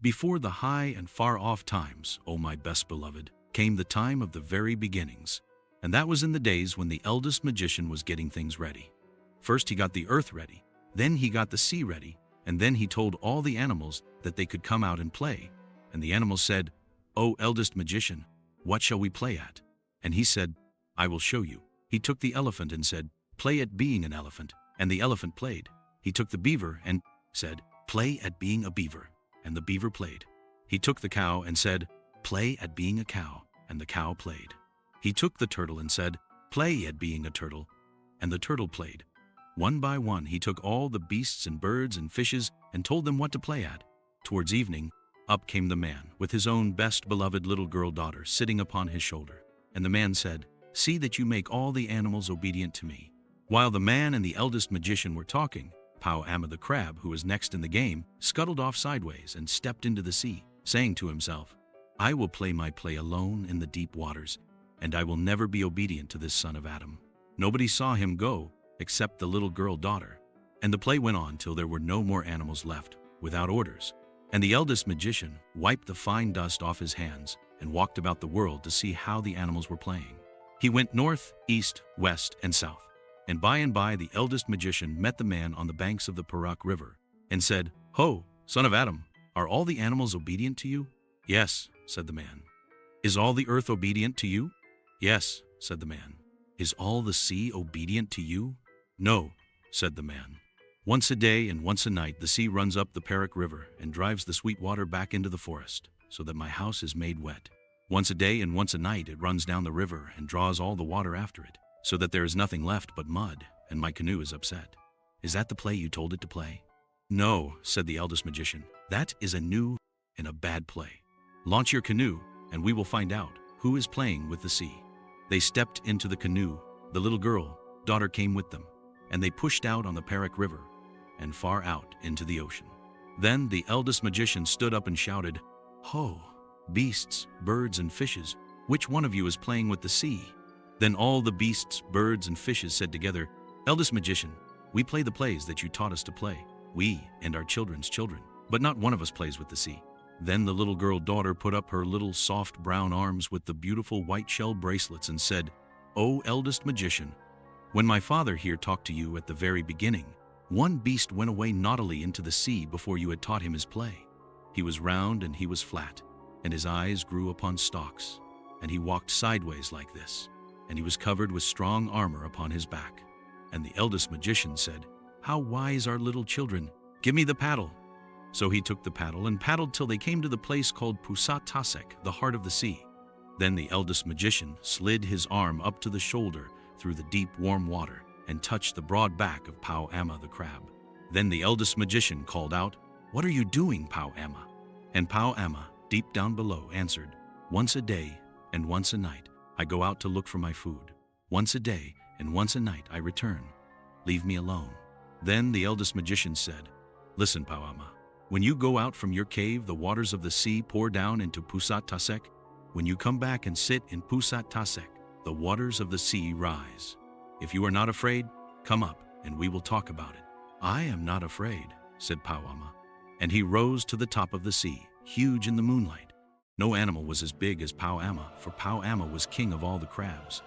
Before the high and far-off times, O my best beloved, came the time of the very beginnings, and that was in the days when the eldest magician was getting things ready. First he got the earth ready, then he got the sea ready, and then he told all the animals that they could come out and play. And the animals said, "O eldest magician, what shall we play at?" And he said, "I will show you." He took the elephant and said, "Play at being an elephant," and the elephant played. He took the beaver and said, "Play at being a beaver," and the beaver played. He took the cow and said, "Play at being a cow," and the cow played. He took the turtle and said, "Play at being a turtle," and the turtle played. One by one he took all the beasts and birds and fishes and told them what to play at. Towards evening, up came the man, with his own best beloved little girl daughter sitting upon his shoulder. And the man said, "See that you make all the animals obedient to me." While the man and the eldest magician were talking, Pau-Amma the crab, who was next in the game, scuttled off sideways and stepped into the sea, saying to himself, "I will play my play alone in the deep waters, and I will never be obedient to this son of Adam." Nobody saw him go except the little girl daughter, and the play went on till there were no more animals left, without orders. And the eldest magician wiped the fine dust off his hands and walked about the world to see how the animals were playing. He went north, east, west, and south, and by the eldest magician met the man on the banks of the Parak River, and said, "Ho, son of Adam, are all the animals obedient to you?" "Yes," said the man. "Is all the earth obedient to you?" "Yes," said the man. "Is all the sea obedient to you?" "No," said the man. "Once a day and once a night the sea runs up the Parak River and drives the sweet water back into the forest, so that my house is made wet. Once a day and once a night it runs down the river and draws all the water after it, so that there is nothing left but mud, and my canoe is upset. Is that the play you told it to play?" "No," said the eldest magician. "That is a new and a bad play. Launch your canoe, and we will find out who is playing with the sea." They stepped into the canoe. The little girl daughter came with them, and they pushed out on the Parak River and far out into the ocean. Then the eldest magician stood up and shouted, "Ho, beasts, birds, and fishes, which one of you is playing with the sea?" Then all the beasts, birds, and fishes said together, "Eldest magician, we play the plays that you taught us to play, we and our children's children, but not one of us plays with the sea." Then the little girl daughter put up her little soft brown arms with the beautiful white shell bracelets and said, "O eldest magician, when my father here talked to you at the very beginning, one beast went away naughtily into the sea before you had taught him his play. He was round and he was flat, and his eyes grew upon stalks, and he walked sideways like this, and he was covered with strong armor upon his back." And the eldest magician said, "How wise are little children! Give me the paddle." So he took the paddle and paddled till they came to the place called Pusat Tasek, the heart of the sea. Then the eldest magician slid his arm up to the shoulder through the deep warm water and touched the broad back of Pau-Amma the crab. Then the eldest magician called out, "What are you doing, Pau-Amma?" And Pau-Amma, deep down below, answered, "Once a day and once a night I go out to look for my food. Once a day and once a night I return. Leave me alone." Then the eldest magician said, "Listen, Pau-Amma, when you go out from your cave, the waters of the sea pour down into Pusat Tasek. When you come back and sit in Pusat Tasek, the waters of the sea rise. If you are not afraid, come up and we will talk about it." "I am not afraid," said Pau-Amma. And he rose to the top of the sea, huge in the moonlight. No animal was as big as Pau-Amma, for Pau-Amma was king of all the crabs.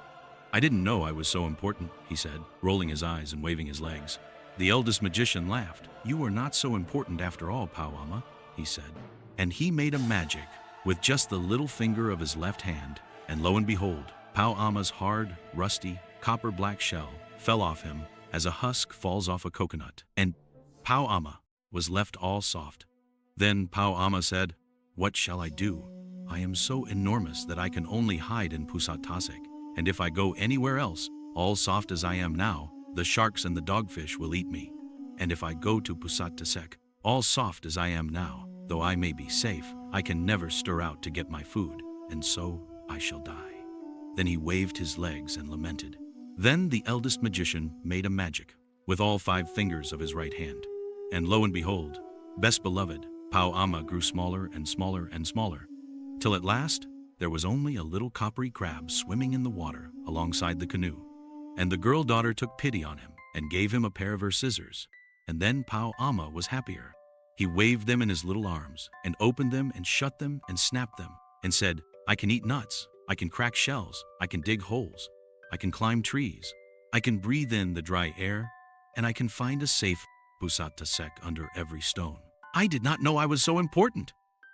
"I didn't know I was so important," he said, rolling his eyes and waving his legs. The eldest magician laughed. "You are not so important after all, Pau-Amma," he said. And he made a magic with just the little finger of his left hand, and lo and behold, Pau-Amma's hard, rusty, copper-black shell fell off him as a husk falls off a coconut, and Pau-Amma was left all soft. Then Pau-Amma said, "What shall I do? I am so enormous that I can only hide in Pusat Tasek, and if I go anywhere else, all soft as I am now, the sharks and the dogfish will eat me. And if I go to Pusat Tasek, all soft as I am now, though I may be safe, I can never stir out to get my food, and so I shall die." Then he waved his legs and lamented. Then the eldest magician made a magic with all 5 fingers of his right hand. And lo and behold, best beloved, Pau-Amma grew smaller and smaller and smaller, till at last there was only a little coppery crab swimming in the water alongside the canoe. And the girl daughter took pity on him and gave him a pair of her scissors, and then Pau-Amma was happier. He waved them in his little arms, and opened them and shut them and snapped them, and said, I can eat nuts, I can crack shells, I can dig holes, I can climb trees, I can breathe in the dry air, and I can find a safe pusatasek under every stone. I did not know I was so important.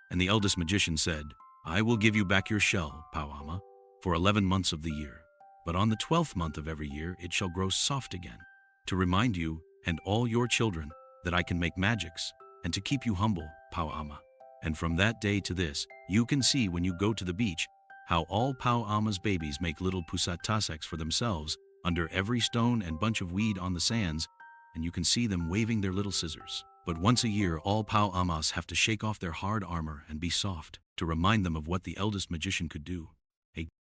And the eldest magician said, I will give you back your shell, Pauama, for 11 months of the year. But on the 12th month of every year it shall grow soft again, to remind you and all your children that I can make magics, and to keep you humble, Pauama. And from that day to this, you can see when you go to the beach how all Pauama's babies make little pusataseks for themselves under every stone and bunch of weed on the sands, and you can see them waving their little scissors. But once a year, all Pauamas have to shake off their hard armor and be soft, to remind them of what the eldest magician could do.